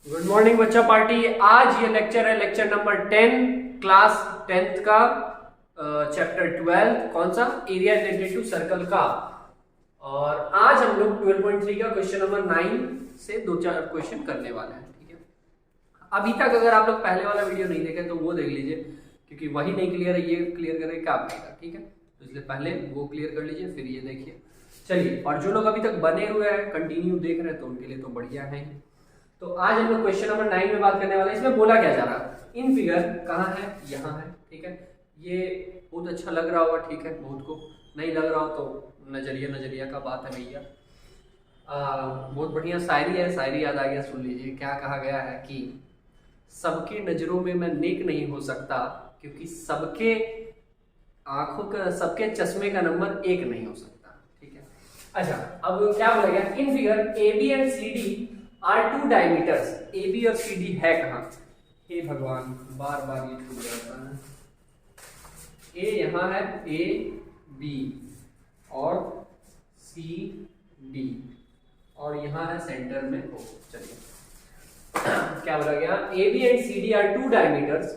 Good morning बच्चा party. आज ये लेक्चर है, लेक्चर नंबर 10 क्लास 10th का चैप्टर 12। कौन सा? एरिया रिलेटेड टू सर्कल का। और आज हम लोग 12.3 का क्वेश्चन नंबर 9 से 2-4 क्वेश्चन करने वाले हैं। ठीक है, अभी तक अगर आप लोग पहले वाला वीडियो नहीं देखे तो वो देख लीजिए, क्योंकि वही नहीं क्लियर है, ये क्लियर करके क्या बनेगा। ठीक है, तो इसलिए पहले वो क्लियर कर लीजिए, फिर ये देखिए। चलिए, और जो लोग अभी तक बने हुए हैं, कंटिन्यू देख रहे हैं, तो उनके लिए तो बढ़िया है। तो आज हम लोग क्वेश्चन नंबर 9 में बात करने वाले हैं। इसमें बोला क्या जा रहा है, इन फिगर कहाँ है, यहाँ है। ठीक है, ये बहुत अच्छा लग रहा होगा। ठीक है, बहुत को नहीं लग रहा हो तो नजरिया का बात है भैया। बहुत बढ़िया शायरी है, शायरी याद आ गया, सुन लीजिए। क्या कहा गया है कि सबकी नजरों में मैं नेक नहीं हो सकता, क्योंकि सबके आंखों का, सबके चश्मे का नंबर एक नहीं हो सकता। ठीक है, अच्छा, अब क्या बोला गया, in figure A B and C D are two diameters. A B और सी डी है कहाँ? हे भगवान, बार बार ये छूट जाता है। ए यहाँ है, ए बी और सी डी, और यहाँ है सेंटर में ओ। चलिए, क्या बोला गया, A B and C D are two diameters.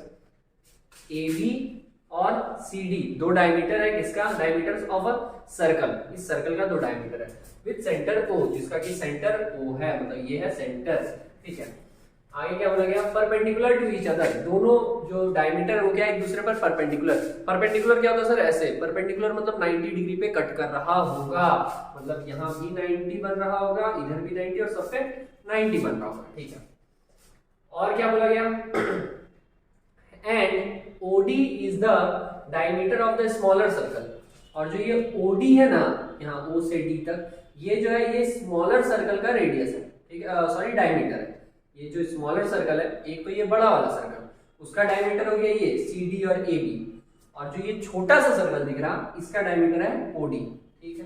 A B और सी डी दो डायमीटर है। किसका? Diameters of a circle. इस सर्कल का दो डायमीटर है विद सेंटर ओ, जिसका कि सेंटर ओ है, मतलब ये है सेंटर। ठीक है, आगे क्या बोला गया, परपेंडिकुलर टू ईच अदर। दोनों जो डायमीटर है वो क्या, एक दूसरे पर परपेंडिकुलर। परपेंडिकुलर क्या होता है सर? ऐसे परपेंडिकुलर मतलब 90 डिग्री पे कट कर रहा होगा, मतलब यहाँ भी 90 बन रहा होगा, इधर भी 90 और सब पे 90 बन रहा होगा। ठीक है, और क्या बोला गया, and OD is the diameter of the smaller circle. और जो ये OD है ना, यहाँ O से D तक, ये जो है ये स्मॉलर सर्कल का रेडियस है। ठीक है, सॉरी डायमीटर है। ये जो स्मॉलर सर्कल है, एक तो ये बड़ा वाला सर्कल, उसका डायमीटर हो गया ये CD और AB, और जो ये छोटा सा सर्कल दिख रहा, इसका डायमीटर है OD। ठीक है,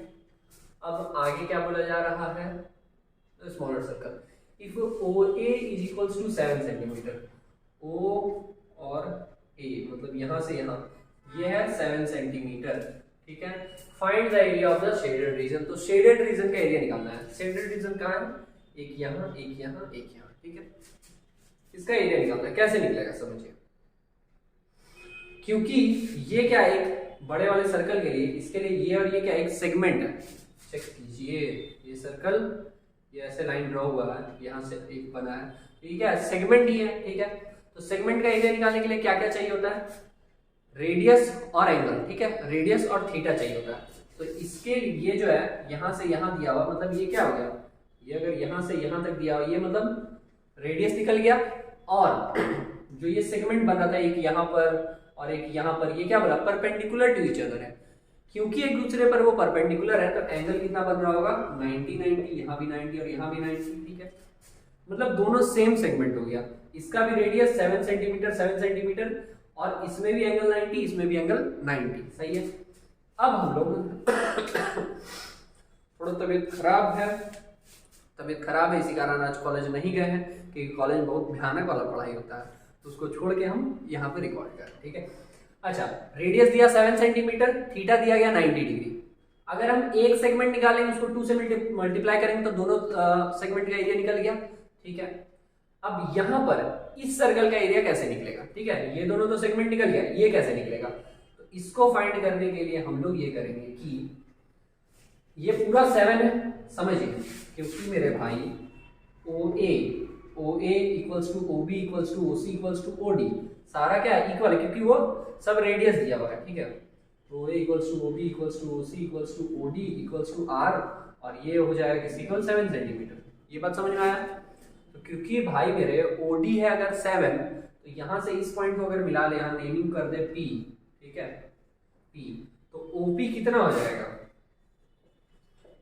अब आगे क्या बोला जा रहा है, smaller circle if OA is equals to 7 centimetre. O और A मतलब यहाँ से यहाँ, ये है 7 सेंटीमीटर। ठीक है, find the area of the shaded region. तो शेडेड रीजन का एरिया निकालना है। शेडेड रीजन कहाँ है? एक यहाँ, एक यहाँ, एक यहाँ। ठीक है, इसका एरिया निकालना है। कैसे निकलेगा समझिए, क्योंकि ये क्या, एक बड़े वाले सर्कल के लिए, इसके लिए ये और ये क्या, एक सेगमेंट है। चेक कीजिए, ये सर्कल, ये ऐसे लाइन ड्रॉ हुआ है, यहाँ से एक बना है, ठीक है, सेगमेंट ही है। ठीक है, तो सेगमेंट का एरिया निकालने के लिए क्या क्या चाहिए होता है? रेडियस और एंगल। ठीक है, रेडियस और थीटा चाहिए होता है। तो इसके लिए जो है, यहाँ से यहाँ दिया हुआ, मतलब ये क्या हो गया, ये अगर यहाँ से यहाँ तक दिया हुआ, ये मतलब रेडियस निकल गया। और जो ये सेगमेंट बन रहा था, एक यहाँ पर और एक यहाँ पर, ये क्या बोला, परपेंडिकुलर टू ईच अदर है। क्योंकि एक दूसरे पर वो परपेंडिकुलर है, तो एंगल कितना बन रहा होगा, 90 90, यहाँ भी 90 और यहाँ भी 90। ठीक है, मतलब दोनों सेम सेगमेंट हो गया। इसका भी रेडियस 7 सेंटीमीटर 7 सेंटीमीटर, और इसमें भी एंगल 90, इसमें भी एंगल 90। सही है। अब हम लोग थोड़ा तबीयत खराब है, इसी कारण आज कॉलेज नहीं गए हैं, क्योंकि कॉलेज बहुत भयानक वाला पढ़ाई होता है, तो उसको छोड़ के हम यहाँ पे रिकॉर्ड कर रहे हैं। ठीक है, अच्छा, रेडियस दिया 7 सेंटीमीटर, थीटा दिया गया 90 डिग्री। अगर हम एक सेगमेंट निकालेंगे, उसको 2 से मल्टीप्लाई करेंगे, तो दोनों सेगमेंट का एरिया निकल गया। ठीक है, अब यहाँ पर इस सर्कल का एरिया कैसे निकलेगा? ठीक है, ये दोनों तो सेगमेंट निकल गया, ये कैसे निकलेगा? तो इसको फाइंड करने के लिए हम लोग ये करेंगे कि ये पूरा 7 है, समझिए, क्योंकि मेरे भाई OA equals to OB equals to OC equals to OD सारा क्या इक्वल है, क्योंकि वो सब रेडियस दिया हुआ है। ठीक है, OA equals to OB equals to OC equals to OD equals to R, और ये हो जाएगा किसी इक्वल 7 सेंटीमीटर। ये बात समझ में आया? तो क्योंकि भाई मेरे OD है अगर 7, तो यहाँ से इस पॉइंट को अगर मिला ले, यहाँ नेमिंग कर दे P। ठीक है, P, तो OP कितना हो जाएगा?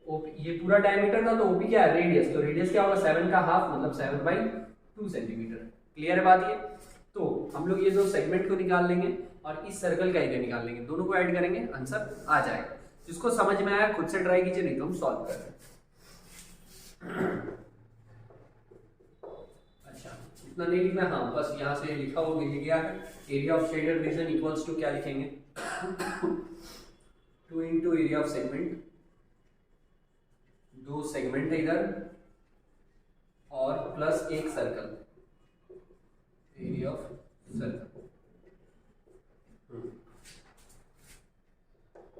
OP, ये पूरा डायमीटर था, तो OP क्या है, रेडियस। तो रेडियस क्या होगा, 7 का हाफ, मतलब 7/2 सेंटीमीटर। क्लियर है बात ये? तो हम लोग ये दो सेगमेंट को निकाल लेंगे और इस सर्कल का एरिया निकाल लेंगे, दोनों को ऐड करेंगे, आंसर आ जाएगा। जिसको समझ में आया खुद से ट्राई कीजिए, नहीं तो हम सॉल्व कर रहे हैं। अच्छा, इतना नहीं लिखना, हाँ बस यहाँ से लिखा हो गया है, area of shaded region equals to क्या लिखेंगे, 2 इंटू एरिया ऑफ सेगमेंट। दो सेगमेंट है इधर, और प्लस एक circle. Area of circle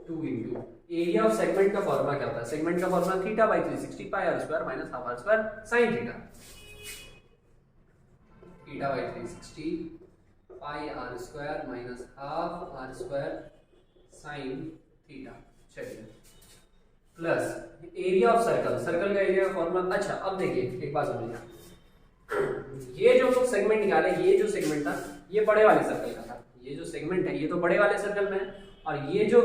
2 into area of segment का फॉर्मूला क्या होता है? सेगमेंट का formula theta by 360 pi r square minus half r square sine theta. Theta by 360 pi r square minus half r square sine theta. चलिए plus area of circle, circle का area का formula. अच्छा अब देखिए एक बात समझिए, ये जो लोग सेगमेंट निकाले, ये जो सेगमेंट था ये बड़े वाले सर्कल का था, ये जो सेगमेंट है ये तो बड़े वाले सर्कल में है, और ये जो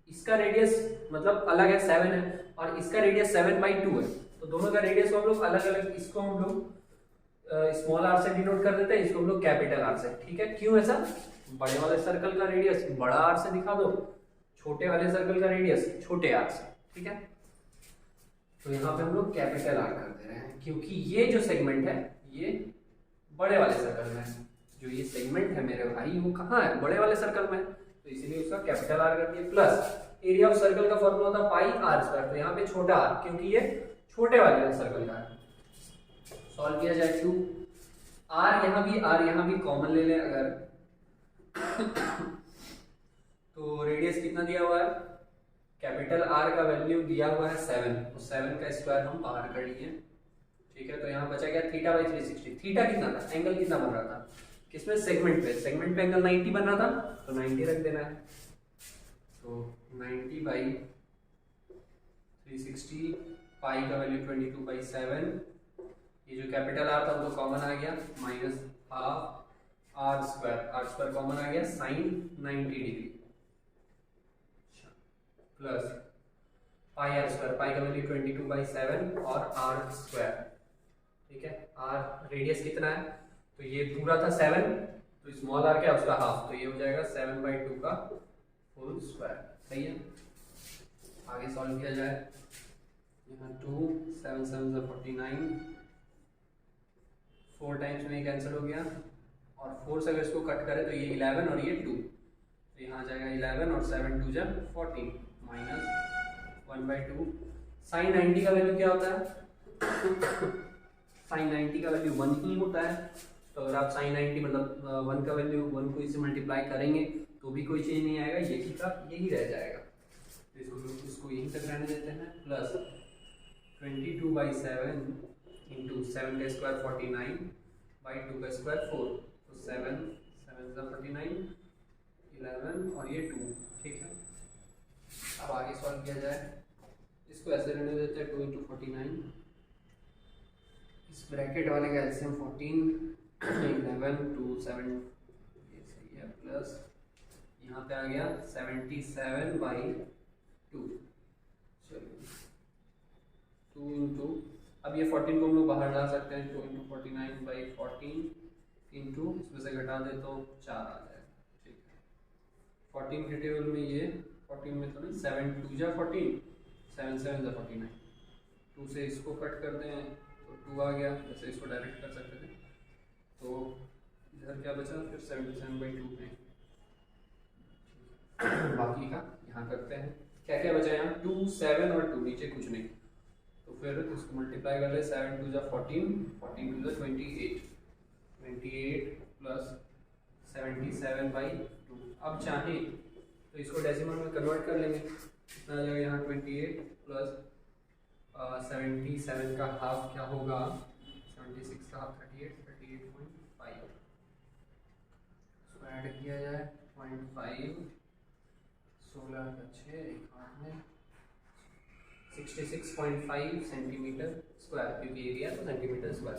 इसका रेडियस मतलब अलग है 7 है, और इसका रेडियस 7/2 है, तो दोनों का रेडियस को हम लोग अलग अलग, इसको हम लोग स्मॉल आर से डिनोट कर देते हैं, इसको हम लोग कैपिटल आर से। ठीक है, क्यों ऐसा? बड़े वाले सर्कल का रेडियस बड़ा आर से दिखा दो, छोटे वाले सर्कल का रेडियस छोटे आर से। ठीक है, तो यहाँ पे हम लोग कैपिटल आर कर दे रहे हैं, क्योंकि ये जो सेगमेंट है ये बड़े वाले सर्कल में है। जो ये सेगमेंट है मेरे भाई वो कहाँ है? बड़े वाले सर्कल में, तो इसीलिए उसका कैपिटल आर कर दिया। प्लस एरिया ऑफ सर्कल का फॉर्मूला होता है पाई आर स्क्वायर, तो यहाँ पे छोटा आर, क्योंकि ये छोटे वाले सर्कल का है। सॉल्व किया जाए 2 आर यहाँ भी कॉमन ले लें अगर तो रेडियस कितना दिया हुआ है? कैपिटल आर का वैल्यू दिया हुआ है 7, तो 7 का स्क्वायर हम बाहर कर लिए। ठीक है, तो यहाँ बचा गया थीटा बाई 360। थीटा कितना था? एंगल कितना बन रहा था किसमें? सेगमेंट पे। सेगमेंट पे एंगल 90 बन रहा था, तो 90 रख देना है। तो 90 बाई 360, पाई का वैल्यू 22/7, ये जो कैपिटल आर था वो तो कॉमन आ गया, minus half r square common आ गया, sine 90 degree plus pi r square, pi का वैल्यू 22/7 और आर स्क्वायर। ठीक है, आर रेडियस कितना है? तो ये पूरा था 7, तो स्मॉल आर क्या है उसका हाफ, तो ये हो जाएगा 7/2 का होल स्क्वायर। सही है, आगे सॉल्व किया जाए। यहाँ 2 7 7 49, 4 टाइम्स में कैंसिल हो गया, और 4 से अगर इसको कट करें तो ये 11 और ये 2, तो यहाँ आ जाएगा 11 और 7 2 जा 14 माइनस 1/2। साइन 90 का वैल्यू क्या होता है? साइन 90 का वैल्यू 1 ही होता है, तो अगर आप साइन 90 मतलब 1 का वैल्यू 1 को इससे मल्टीप्लाई करेंगे तो भी कोई चेंज नहीं आएगा, यही का यही रह जाएगा, तो इसको यहीं तक रहने देते हैं। प्लस 22/7 इंटू 7 का स्क्वायर 49/2 का स्क्वायर 4, तो 7 7 49 11 और ये 2। ठीक है, अब आगे सॉल्व किया जाए, इसको ऐसे रहने देते हैं 2 इंटू 49, इस ब्रैकेट वाले का एलसीएम 14 11 2 7, ये सही है, प्लस यहाँ पे आ गया 77/2। चलिए 2 इंटू, अब ये 14 को हम लोग बाहर ला सकते हैं, 2 इंटू 49/14 इंटू इसमें से घटा दे तो 4 आ जाएगा। ठीक है, 14 के टेबल में ये 14 में तो नहीं, 7 2 जा 14, 7 7 जा 49, 2 से इसको कट कर दें तो 2 आ गया, वैसे इसको डायरेक्ट कर सकते थे, तो इधर क्या बचा? फिर 77/2 में बाकी का यहाँ करते हैं। क्या क्या बचा यहाँ? 2 7 और 2, नीचे कुछ नहीं, तो फिर इसको मल्टीप्लाई कर ले, 7 2 जा 14 14 2 जा 28 प्लस 77/2। अब चाहे तो इसको डेसिमल में कन्वर्ट कर लेंगे, कितना आ जाएगा यहाँ 28 प्लस 77 का हाफ क्या होगा? 76 का हाफ 38.5, इसको ऐड किया जाए 0.5, 16 का 6 एक हाथ में 66.5 सेंटीमीटर स्क्वायर, क्योंकि एरिया तो सेंटीमीटर स्क्वायर।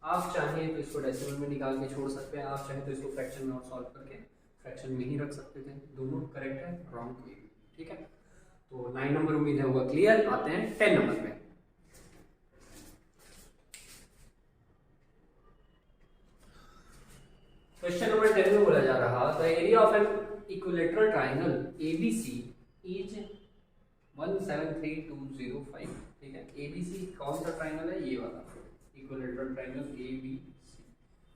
आप चाहें तो इसको डेसिमल में निकाल के छोड़ सकते हैं, आप चाहें तो इसको फ्रैक्शन में और सॉल्व करके फ्रैक्शन में ही रख सकते थे, दोनों करेक्ट है, रॉन्ग कोई। ठीक है, तो 9 नंबर उम्मीद है होगा क्लियर। आते हैं 10 नंबर पे। क्वेश्चन नंबर 10 में बोला जा रहा, the area of an equilateral triangle ABC is 173205। ठीक है, एबीसी कौन सा ट्राइंगल है? ये वाला इक्विलेटरल ट्राइंगल एबीसी।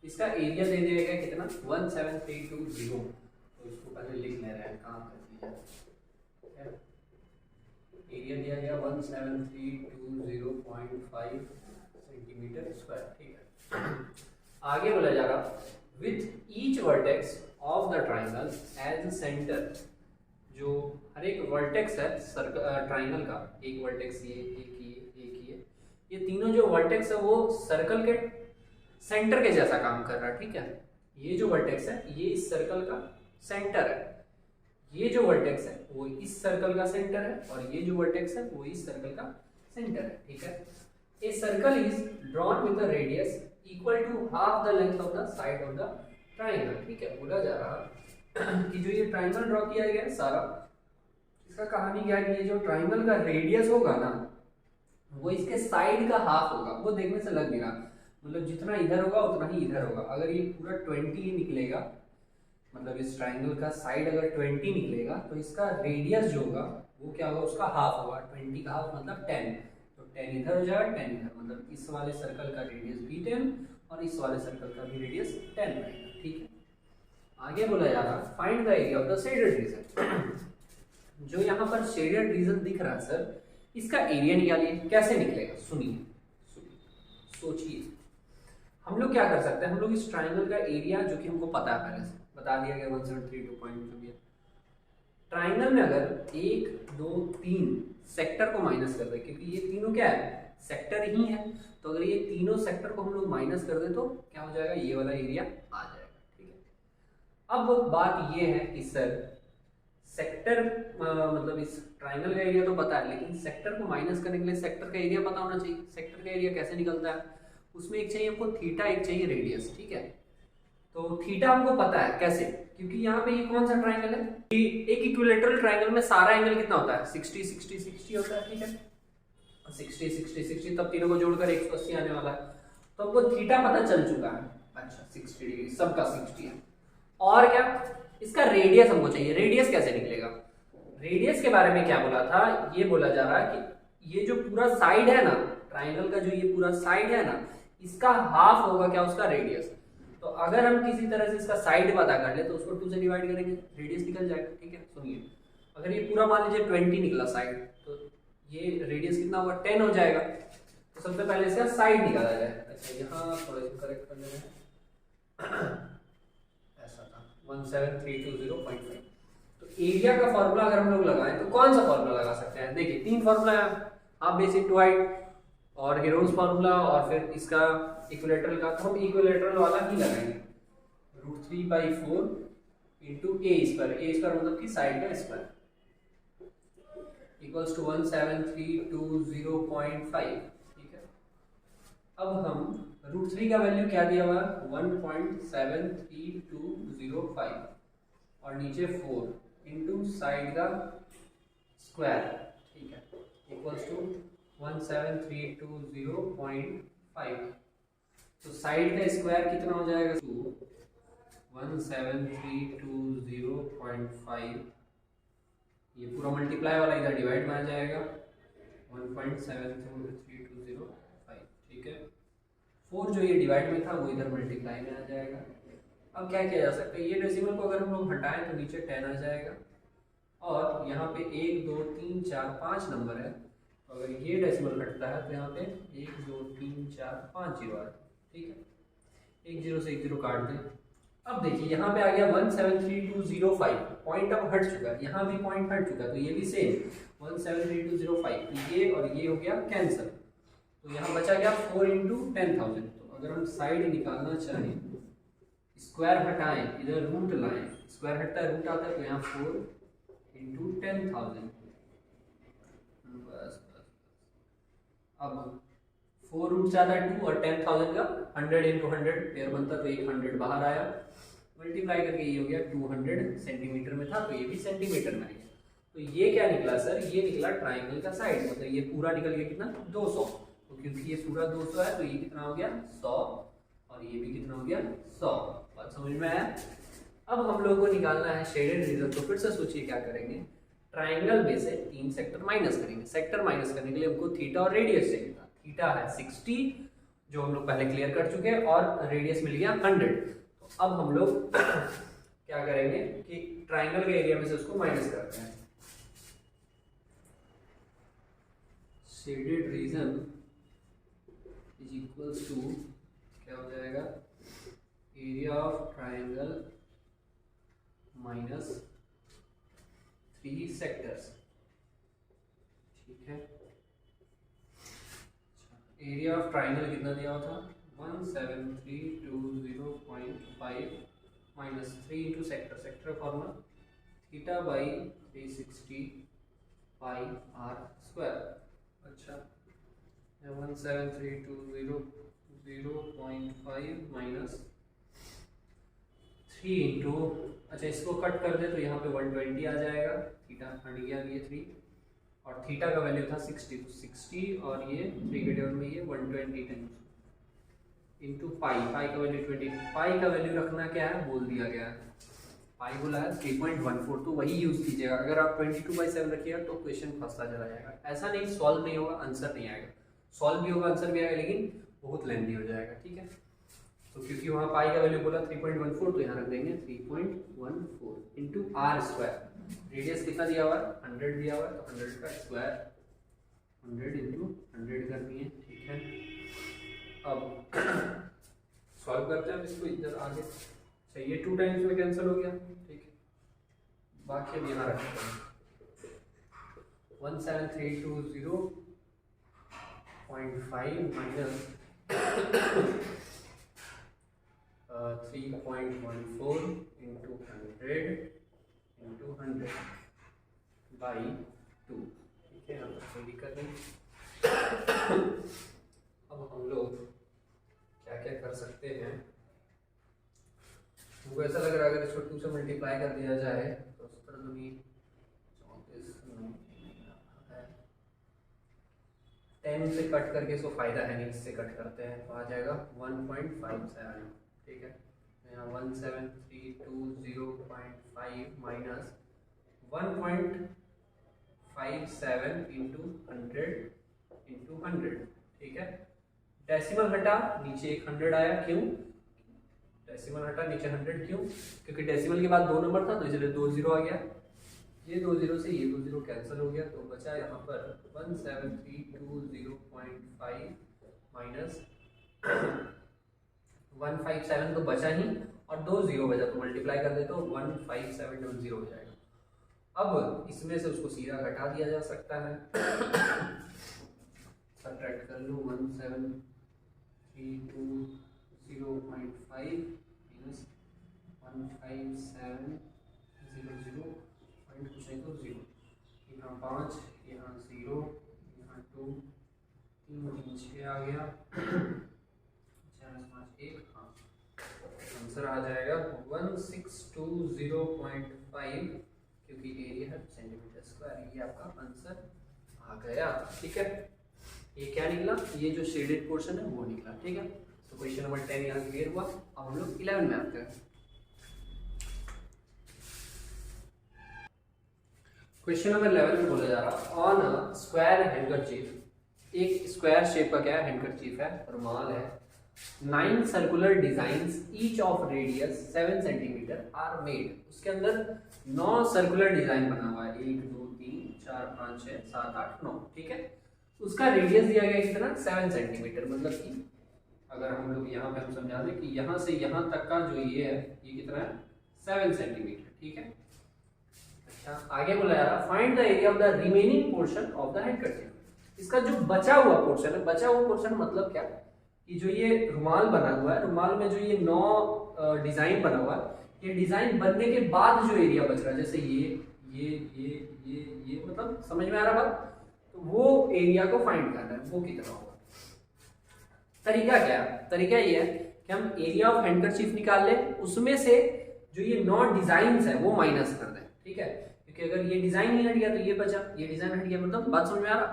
इसका एरिया दे दिया गया कितना? 17320, तो इसको पहले लिख ले रहे हैं, काम कर दिया। एरिया दिया गया 17320.5 सेंटीमीटर स्क्वायर। ठीक है, आगे बोला जा रहा with each vertex of the triangle as centre. जो हर एक वर्टेक्स है ट्राइंगल का, एक वर्टेक्स ये, एक ये तीनों जो वर्टेक्स है वो सर्कल के सेंटर के जैसा काम कर रहा है, ठीक है। ये जो वर्टेक्स है ये इस सर्कल का सेंटर है, ये जो वर्टेक्स है वो इस सर्कल का सेंटर है, और ये जो वर्टेक्स है वो इस सर्कल का सेंटर है, ठीक है। A circle is drawn with a radius equal to half the length of the side of the triangle, ठीक है। बोला जा रहा कि जो ये ट्राइंगल ड्रॉ किया गया है सारा, इसका कहानी क्या है कि ये जो ट्राइंगल का रेडियस होगा ना वो इसके साइड का हाफ होगा। वो देखने से लग नहीं रहा, मतलब जितना इधर होगा उतना ही इधर होगा। अगर ये पूरा 20 ही निकलेगा, मतलब इस ट्राइंगल का साइड अगर 20 निकलेगा तो इसका रेडियस जो होगा वो क्या होगा, उसका हाफ होगा। 20 का हाफ मतलब 10, तो 10 इधर हो जाएगा, 10 इधर, मतलब इस वाले सर्कल का रेडियस भी 10 और इस वाले सर्कल का भी रेडियस 10 रहेगा, ठीक है। आगे बोला जा रहा find the area of the shaded region. जो यहाँ पर शेडेड रीजन दिख रहा है सर, इसका एरिया निकालिए। कैसे निकलेगा, सुनिए सोचिए। हम लोग क्या कर सकते हैं, हम लोग इस ट्राइंगल का एरिया जो कि हमको पता है पहले से बता दिया गया 1732 पॉइंट जो भी है। ट्राइंगल में अगर 1 2 3 सेक्टर को माइनस कर दे, क्योंकि ये तीनों क्या है, सेक्टर ही है, तो अगर ये तीनों सेक्टर को हम लोग माइनस कर दे तो क्या हो जाएगा, ये वाला एरिया आ जाएगा, ठीक है। अब बात ये है कि सर सेक्टर मतलब इस ट्राइंगल का एरिया तो पता है, लेकिन सेक्टर को माइनस करने के लिए सेक्टर का एरिया पता होना चाहिए। सेक्टर का एरिया कैसे निकलता है, उसमें एक चाहिए हमको थीटा, एक चाहिए रेडियस, ठीक है। तो थीटा हमको पता है कैसे, क्योंकि यहाँ पे ये कौन सा ट्राइंगल है, एक इक्विलेटरल ट्राइंगल में सारा एंगल कितना होता है, 60 60 60 होता है, ठीक है। 60 60 60 तब तीनों को जोड़कर 180 आने वाला है, तो हमको थीटा पता चल चुका है। अच्छा 60 डिग्री सबका 60 है। और क्या, इसका रेडियस हमको चाहिए। रेडियस कैसे निकलेगा, रेडियस के बारे में क्या बोला था, ये बोला जा रहा है कि ये जो पूरा साइड है ना ट्राइंगल का, जो ये पूरा साइड है ना, इसका हाफ होगा क्या, उसका रेडियस। तो अगर हम किसी तरह से इसका साइड पता कर ले तो उसको 2 से डिवाइड करेंगे, रेडियस निकल जाएगा, ठीक है। सुनिए, अगर ये पूरा मान लीजिए 20 निकला साइड, तो ये रेडियस कितना होगा, 10 हो जाएगा। तो सबसे पहले इसका साइड निकाला जाए। अच्छा यहाँ थोड़ा सा करेक्ट कर लेना है, ऐसा था 17320.5। तो एरिया का फॉर्मूला अगर हम लोग लगाएं तो कौन सा फॉर्मूला लगा सकते हैं, देखिए 3 फॉर्मूला है, हाफ बेस इनटू हाइट और हेरोन्स फॉर्मूला, और फिर इसका इक्विलेटरल का, तो हम इक्विलेटरल वाला ही लगाएंगे। √3/4 इंटू ए स्क्वायर, ए स्क्वायर मतलब कि साइड का स्क्वायर, इक्वल्स टू 17320.5, ठीक है। अब हम √3 का वैल्यू क्या दिया हुआ है, 1.7320 और नीचे 4 इंटू साइड का स्क्वायर, ठीक है, इक्वल्स टू 17320.5। तो साइड का स्क्वायर कितना हो जाएगा, 17320.5, ये पूरा मल्टीप्लाई वाला इधर डिवाइड में आ जाएगा 1.73325, ठीक है। 4 जो ये डिवाइड में था वो इधर मल्टीप्लाई में आ जाएगा। अब क्या किया जा सकता है, ये डेसिमल को अगर हम लोग हटाएं तो नीचे 10 आ जाएगा, और यहाँ पे 1 2 3 4 5 नंबर है, तो अगर ये डेसिमल हटता है तो यहाँ पे 1 2 3 4 5 जीरो आ, ठीक है। 1 0 से 1 0 काट दें। अब देखिए यहाँ पे आ गया 17320.5, पॉइंट अब हट चुका है, यहाँ भी पॉइंट हट चुका है, तो ये भी सेम 17320.5, ये और ये हो गया कैंसिल, तो यहाँ बचा गया 4 इंटू 10,000। तो अगर हम साइड निकालना चाहें, स्क्वायर हटाएं, इधर रूट लाएं, स्क्वायर हटता है रूट आता है, तो यहाँ 4 इंटू 10,000, बस। अब 4 रूट से आता है 2 और 10,000 का 100 इंटू 100 पेयर बनता, तो 100 बाहर आया, मल्टीप्लाई करके ये हो गया 200 सेंटीमीटर में था, तो ये भी सेंटीमीटर में आ गया। तो ये क्या निकला सर, ये निकला ट्राइंगल का साइड, मतलब ये पूरा निकल गया कितना, 200। तो क्योंकि ये पूरा 200 है तो ये कितना हो गया 100, और ये भी कितना हो गया 100। बात समझ में आया। अब हम लोग को निकालना है शेडेड रीजन, तो फिर से सोचिए क्या करेंगे, ट्राइंगल में से 3 सेक्टर माइनस करेंगे। सेक्टर माइनस करने के लिए हमको थीटा और रेडियस चाहिए था। थीटा है 60 जो हम लोग पहले क्लियर कर चुके हैं, और रेडियस मिल गया 100। तो अब हम लोग क्या करेंगे कि ट्राइंगल के एरिया में से उसको माइनस करते हैं। Shaded region is equals to क्या हो जाएगा, area of triangle minus 3 sectors, ठीक है। एरिया ऑफ ट्राइंगल कितना दिया हुआ था 17320.5 minus 3 into sector, sector formula theta by 360 pi r square. अच्छा 17320.5 माइनस 3 इंटू, अच्छा इसको कट कर दे तो यहाँ पे 120 आ जाएगा, थीटा हट गया ये 3 और थीटा का वैल्यू था 60, तो 60 और ये 3 के टेबल में ये 120 टाइम्स इंटू पाई, पाई का वैल्यू 20, पाई का वैल्यू रखना क्या है बोल दिया गया है, पाई बोला है 3.14, तो वही यूज कीजिएगा। अगर आप 22/7 रखिएगा तो क्वेश्चन फंसता चला जाएगा, ऐसा नहीं सॉल्व नहीं होगा आंसर नहीं आएगा, सॉल्व भी होगा आंसर भी आएगा लेकिन बहुत लेंथी हो जाएगा, ठीक है। तो क्योंकि वहाँ पाई का वैल्यू बोला 3.14 तो यहाँ रख देंगे 3.14 इंटू आर स्क्वायर, रेडियस कितना दिया हुआ है 100 दिया हुआ है, तो 100 का स्क्वायर 100 इंटू 100 करनी है, ठीक है। अब सॉल्व करते हैं इसको इधर आगे, ये 2 टाइम्स में कैंसिल हो गया, ठीक है। बाकी अब यहाँ रखते हैं 17320.5 माइनस 3.14 इंटू 100 बाई 2, ठीक है। हम सही कर दें। अब हम लोग क्या क्या कर सकते हैं, मुझको ऐसा लग रहा है अगर इसको 2 से मल्टीप्लाई कर दिया जाए तो 10 से कट करके इसको फायदा है नहीं, इससे कट करते हैं तो आ जाएगा 1.57, ठीक है। यहाँ 17320.5 माइनस 1.57 इंटू 100, ठीक है। डेसिमल हटा नीचे एक 100 आया, क्यों डेसिमल हटा नीचे 100 क्यों, क्योंकि डेसिमल के बाद 2 नंबर था तो इसलिए 2 0 आ गया, ये 2 0 से ये 2 0 कैंसिल हो गया, तो बचा यहाँ पर 17320.5 माइनस 157 तो बचा ही और 2 0 बचा, तो मल्टीप्लाई कर दे तो 15700 हो जाएगा। अब इसमें से उसको सीधा घटा दिया जा सकता है, सब्ट्रैक्ट कर लो 17320.5 माइनस 15700 कुछ नहीं तो 0, यहाँ 5 यहाँ 0 यहाँ 2 3 3 6 आ गया 4 5 1, हाँ आंसर आ जाएगा 1620.5 क्योंकि एरिया है सेंटीमीटर स्क्वायर, ये आपका आंसर आ गया, ठीक है। ये क्या निकला, ये जो शेडेड पोर्शन है वो निकला, ठीक है। तो क्वेश्चन नंबर 10 यहाँ क्लियर हुआ। अब हम लोग 11 में आते हैं। क्वेश्चन नंबर 11 में बोला जा रहा ऑन अ स्क्वायर हैंकरचीफ, एक स्क्वायर शेप का क्या है हैंकरचीफ है, रुमाल है, 9 circular designs each of radius 7 centimetre are made, उसके अंदर 9 सर्कुलर डिजाइन बना हुआ है, 1 2 3 4 5 6 7 8 9, ठीक है। उसका रेडियस दिया गया कितना 7 सेंटीमीटर, मतलब कि अगर हम लोग यहाँ पे हम समझा दें कि यहाँ से यहाँ तक का जो ये है ये कितना है 7 सेंटीमीटर, ठीक है। अच्छा आगे बोला जा रहा find the area of the remaining portion of the handkerchief, इसका जो बचा हुआ पोर्शन है, बचा हुआ पोर्शन मतलब क्या कि जो ये रुमाल बना हुआ है, रुमाल में जो ये 9 डिजाइन बना हुआ है, ये डिजाइन बनने के बाद जो एरिया बच रहा है, जैसे ये मतलब समझ में आ रहा बात, तो वो एरिया को फाइंड करना है, वो कितना होगा। तरीका क्या है, तरीका ये है कि हम एरिया ऑफ हैंकरचीफ निकाल लें, उसमें से जो ये 9 डिजाइन है वो माइनस कर दें, ठीक है। क्योंकि अगर ये डिजाइन नहीं हट गया तो ये बचा, ये डिजाइन हट गया, मतलब बात समझ में आ रहा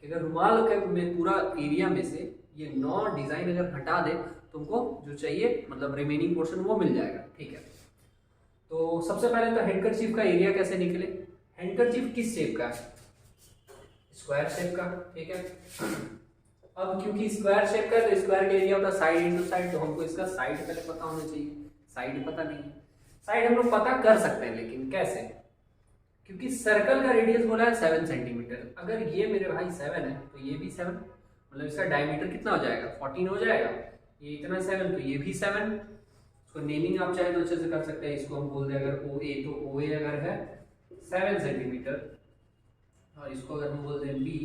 कि अगर रुमाल में पूरा एरिया में से ये 9 डिजाइन अगर हटा दे तुमको जो चाहिए मतलब रिमेनिंग पोर्शन वो मिल जाएगा, ठीक है। तो सबसे पहले तो हैंकरचीफ का एरिया कैसे निकले, हैंकरचीफ किस शेप का है, स्क्वायर शेप का, ठीक है। अब क्योंकि स्क्वायर शेप का है तो स्क्वायर का एरिया होता है साइड इंटू साइड, तो हमको इसका साइड पहले पता होना चाहिए, साइड पता नहीं है, साइड हम लोग पता कर सकते हैं लेकिन कैसे, क्योंकि सर्कल का रेडियस बोला है 7 सेंटीमीटर, अगर ये मेरे भाई 7 है तो ये भी 7, मतलब इसका डायमीटर कितना हो जाएगा 14 हो जाएगा, ये इतना 7 तो ये भी 7, इसको नेमिंग आप चाहे तो अच्छे से कर सकते हैं। इसको हम बोल दें अगर ओ ए, तो ओ ए अगर है 7 सेंटीमीटर और इसको अगर हम बोल दें बी,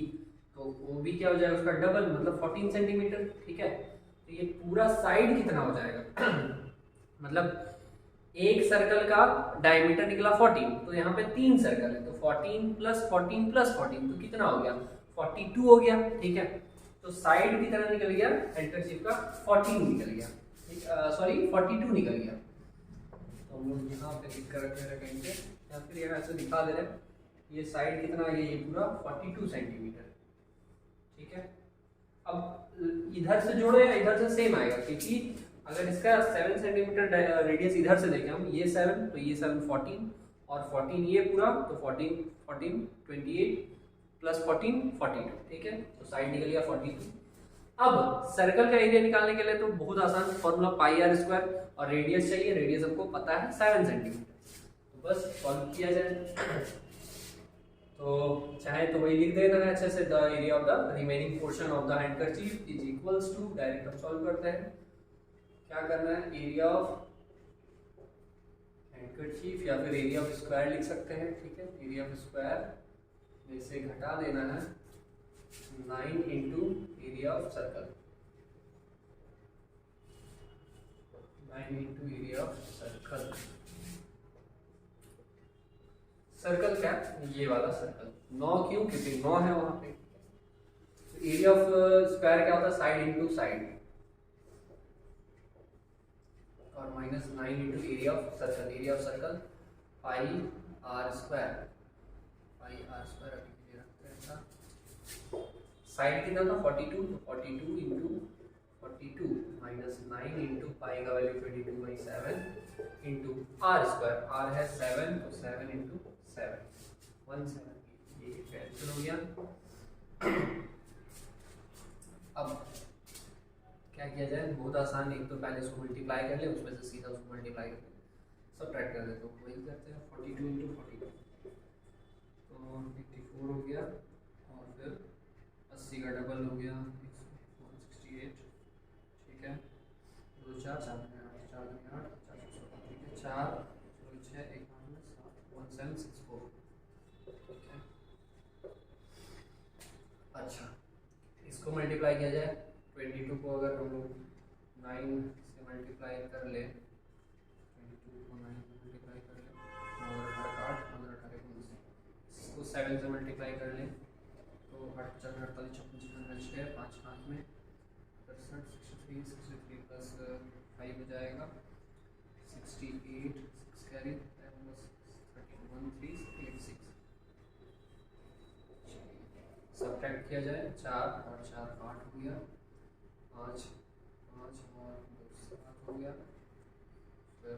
तो ओ बी क्या हो जाएगा उसका डबल, मतलब 14 सेंटीमीटर। ठीक है, तो ये पूरा साइड कितना हो जाएगा मतलब एक सर्कल का डायमीटर निकला 14, तो यहाँ पे 3 सर्कल है, तो 14 प्लस 14 प्लस 14 तो कितना हो गया 42 हो गया। ठीक है, तो साइड कितना निकल गया हैंडकरचीफ का 14 निकल गया, सॉरी 42 निकल गया। तो हम लोग यहाँ पे लिख कर रखेंगे या फिर यहाँ ऐसे दिखा दे रहे हैं, ये साइड कितना है, ये पूरा 42 सेंटीमीटर। ठीक है, अब इधर से जोड़ो या इधर से सेम आएगा, क्योंकि अगर इसका 7 सेंटीमीटर रेडियस इधर से देखें हम, ये 7 तो ये 7 14 और 14 ये पूरा, तो 14 14 28 प्लस 14 42। ठीक है, तो साइड निकल गया 42। अब सर्कल का एरिया निकालने के लिए तो बहुत आसान फॉर्मूला पाई आर स्क्वायर, और रेडियस चाहिए, रेडियस हमको पता है 7 सेंटीमीटर, तो बस सॉल्व किया जाए। तो चाहे तो वही लिख देना है अच्छे से, the area of the remaining portion of the handkerchief is equals to, direct हम सॉल्व करते हैं। क्या करना है, एरिया ऑफ हैंडकरचीफ या फिर एरिया ऑफ स्क्वायर लिख सकते हैं। ठीक है, एरिया ऑफ स्क्वायर में से घटा देना है 9 into area of circle, 9 into area of circle. Circle क्या, ये वाला सर्कल 9, क्यों, क्योंकि 9 है वहां पे। एरिया ऑफ स्क्वायर क्या होता है, साइड इंटू साइड, और minus 9 into area of circle, area of circle pi r square, pi r square अभी के लिए रखते हैं था। साइड कितना था 42, तो 42 इंटू 42 माइनस 9 इंटू पाई का value 22/7 into r square, r है 7 तो 7 इंटू 7 17, ये कैंसिल हो गया। अब क्या किया जाए, बहुत आसान, एक तो पहले इसको मल्टीप्लाई कर ले, उसमें से सीधा उसको मल्टीप्लाई कर सबट्रैक्ट कर दे, तो वही करते हैं 42 इंटू 42, तो 84 हो गया, और फिर 80 का डबल हो गया 168। ठीक है, 2 4 4 4 8 416, ठीक है, 4 6 1 7 1764। ठीक है, अच्छा इसको मल्टीप्लाई किया जाए, 22 को अगर हम लोग 9 से मल्टीप्लाई कर ले, 22 को 9 से मल्टीप्लाई कर ले, और 8 इसको 7 से मल्टीप्लाई कर ले, तो 8 4 48 56 56 5 5 में 63 63 प्लस 5 हो जाएगा 68, 6 कैरी 31 3 86। सब्ट्रैक्ट किया जाए, 4 और 4 8 हो गया, 5 5 और 2 7 हो गया, फिर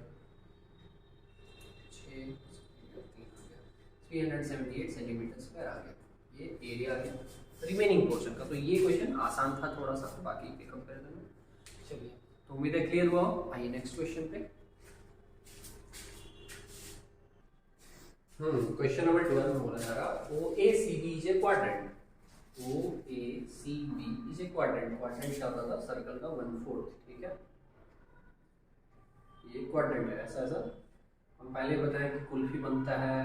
6 3 हो गया, 378 सेंटीमीटर स्क्वायर आ गया। ये एरिया आ गया रिमेनिंग पोर्शन का। तो ये क्वेश्चन आसान था थोड़ा सा बाकी के कंपैरिजन में। चलिए, तो उम्मीद है क्लियर हुआ हो। आइए नेक्स्ट क्वेश्चन पे। क्वेश्चन नंबर 12 में बोला जा रहा OACB is a quadrant. OACB is a quadrant. Quadrant क्या होता था, सर्कल का 1/4। ठीक है, ये क्वाड्रेंट है। ऐसा ऐसा हम पहले बताएं कि कुल्फी बनता है,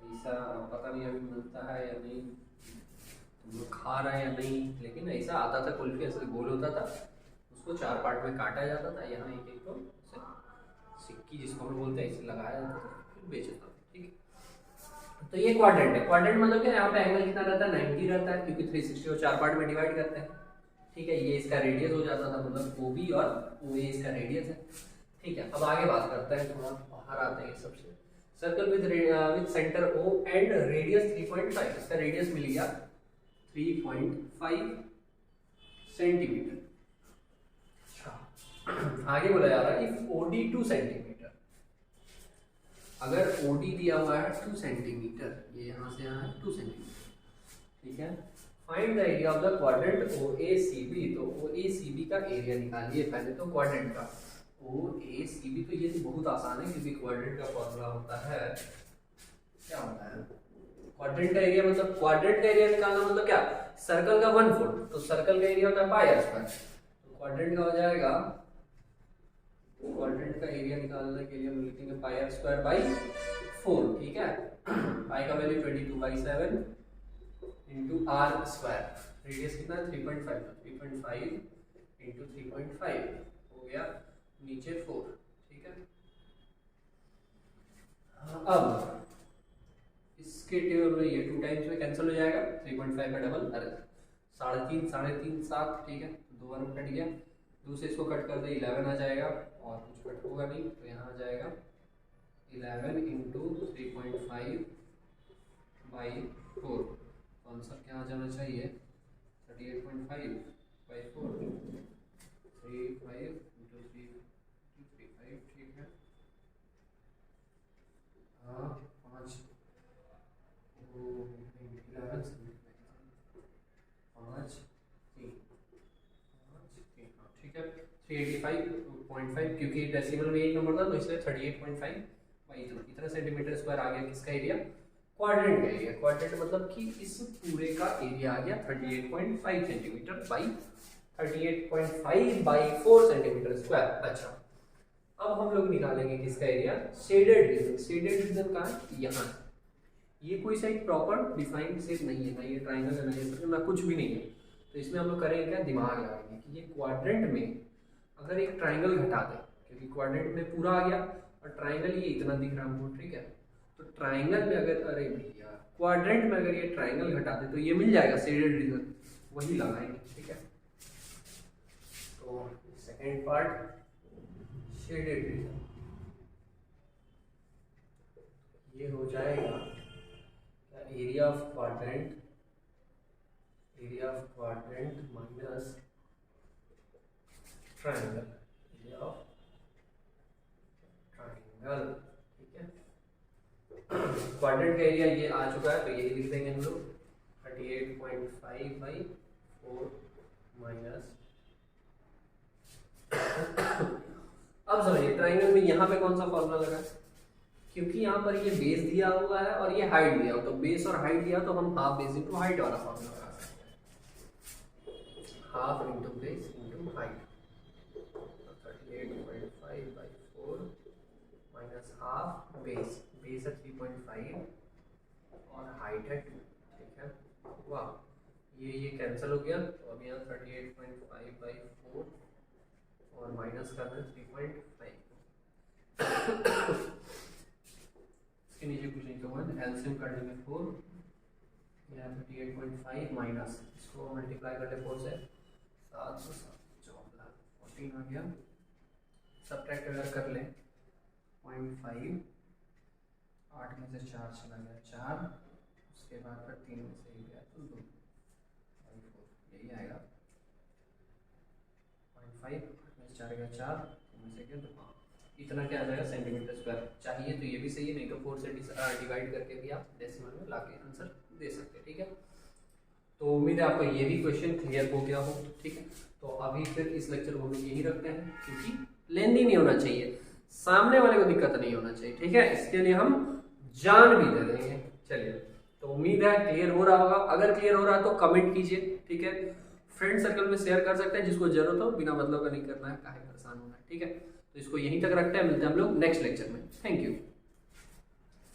ऐसा पता नहीं अभी बनता है या नहीं, तुम लोग खा रहे हैं या नहीं, लेकिन ऐसा आता था कुल्फी, ऐसे गोल होता था, उसको 4 पार्ट में काटा जाता था, यहाँ एक एक को सिक्की जिसको हम बोलते हैं इसे लगाया जाता था, फिर बेचा था। ठीक है, तो ये क्वाड्रेंट है। क्वाड्रेंट मतलब क्या, यहाँ पे एंगल कितना रहता है, 90 रहता है, क्योंकि 360 को 4 पार्ट में डिवाइड करते हैं। ठीक है, ये इसका रेडियस हो जाता था, मतलब OB और OA इसका रेडियस है। ठीक है, अब आगे बात करते हैं, थोड़ा बाहर आते हैं सबसे। Circle with centre O and radius 3.5, इसका रेडियस मिल गया 3.5 सेंटीमीटर। अच्छा, आगे बोला जा रहा है इफ OD 2 सेंटीमीटर, अगर OD दिया हुआ है 2 सेंटीमीटर, ये यहाँ से यहाँ है 2 सेंटीमीटर। ठीक है, find the area of the quadrant OACB। तो OACB का एरिया निकालिए पहले तो क्वाड्रेंट का। OACB तो ये तो बहुत आसान है, क्योंकि क्वाड्रेंट का फॉर्मूला होता है, क्या होता है, क्वाड्रेंट का एरिया मतलब, क्वाड्रेंट का एरिया निकालना मतलब क्या, सर्कल का 1/4, तो सर्कल का एरिया होता है पाई आर स्क्वायर, तो क्वाड्रेंट का हो जाएगा क्वाड्रेंट का एरिया निकालने के लिए हम लिखेंगे पाई आर स्क्वायर बाई 4, ठीक है। पाई का value 22/7 into r square, radius कितना है 3.5, 3.5 इंटू 3.5 हो गया नीचे 4, ठीक है। अब इसके टेबल में ये 2 टाइम्स में कैंसिल हो जाएगा, 3.5 का डबल, अरे 3.5 3.5 7, ठीक है, 2 बार कट गया। दूसरे इसको कट कर दे 11 आ जाएगा और कुछ कट होगा नहीं, तो यहाँ आ जाएगा 11 इंटू 3.5 बाई 4, आंसर क्या आ जाना चाहिए 38.5/4, 35 इंटू 335, ठीक है। हाँ 5 11 5 3 ठीक है 385.5, क्योंकि डेसिमल में एक नंबर था तो इसलिए 38.5 भाई इतना सेंटीमीटर स्क्वायर आ गया किसका एरिया, क्वाड्रेंट का एरिया। क्वाड्रेंट मतलब कि इस पूरे का एरिया आ गया 38.5 centimetre by 38.5 by 4 centimetre square. अच्छा अब हम लोग निकालेंगे किसका area, shaded region. Shaded region कहाँ है, यहाँ। ये कोई सा एक प्रॉपर डिफाइंड शेप नहीं है, ना ये ट्राइंगल है, ना ये सर्कल, ना कुछ भी नहीं है। तो इसमें हम लोग करेंगे क्या, दिमाग लगाएंगे कि ये क्वाड्रेंट में अगर एक ट्राइंगल घटा दे, क्योंकि क्वाड्रेंट में पूरा आ गया और ट्राइंगल ये इतना दिख रहा हमको, ठीक है। तो ट्राइंगल में अगर, अरे भैया क्वाड्रेंट में अगर ये ट्राइंगल घटा दे तो ये मिल जाएगा शेडेड रीजन, वही लगाएंगे, ठीक है। तो सेकेंड पार्ट शेडेड रीजन, ये हो जाएगा area of quadrant minus triangle, area of triangle, ठीक है। क्वाड्रेंट का एरिया ये आ चुका है, तो यही लिख देंगे हम लोग 38.5/4 माइनस। अब समझिए ट्राइंगल में यहाँ पे कौन सा फॉर्मूला लगा, क्योंकि यहाँ पर ये बेस दिया हुआ है और ये हाइट दिया हुआ, तो बेस और हाइट दिया तो हम हाफ बेस इंटू हाइट वाला फॉर्मूला लगा सकते हैं, half into base into height. 38.5/4 minus half base, base है 3.5 और हाइट है 2, ठीक है। वाह ये कैंसिल हो गया, तो अब यहाँ 38.5/4 और माइनस करना है 3.5, इसके नीचे कुछ नहीं, तो 1 एलसीएम कर लेंगे 4, यहाँ 38.5 माइनस, इसको मल्टीप्लाई कर ले 4 से, 7 से 7 14 आ गया। सब्ट्रैक्ट अगर कर ले 0.5, 8 में से 4 चला गया 4, उसके बाद फिर 3 में से 1 गया तो 2, यही आएगा 0.5, 8 में से 4 गया 4, 3 में से गया 2, हाँ इतना क्या आ जाएगा सेंटीमीटर स्क्वायर। चाहिए तो ये भी सही है, नहीं तो 4 से डिवाइड करके भी आप डेसिमल में लाके आंसर दे सकते हैं, ठीक है। तो उम्मीद है आपको ये भी क्वेश्चन क्लियर हो गया हो, ठीक है। तो अभी फिर इस लेक्चर को हम लोग यही रखते हैं, क्योंकि लेंदी नहीं होना चाहिए, सामने वाले को दिक्कत नहीं होना चाहिए, ठीक है। इसके लिए हम जान भी दे देंगे। चलिए तो उम्मीद है क्लियर हो रहा होगा, अगर क्लियर हो रहा है तो कमेंट कीजिए, ठीक है। फ्रेंड सर्कल में शेयर कर सकते हैं, जिसको जरूरत हो, बिना मतलब का नहीं करना है, काहे परेशान होना है, ठीक है। तो इसको यहीं तक रखते हैं, मिलते हैं हम लोग नेक्स्ट लेक्चर में। Thank you.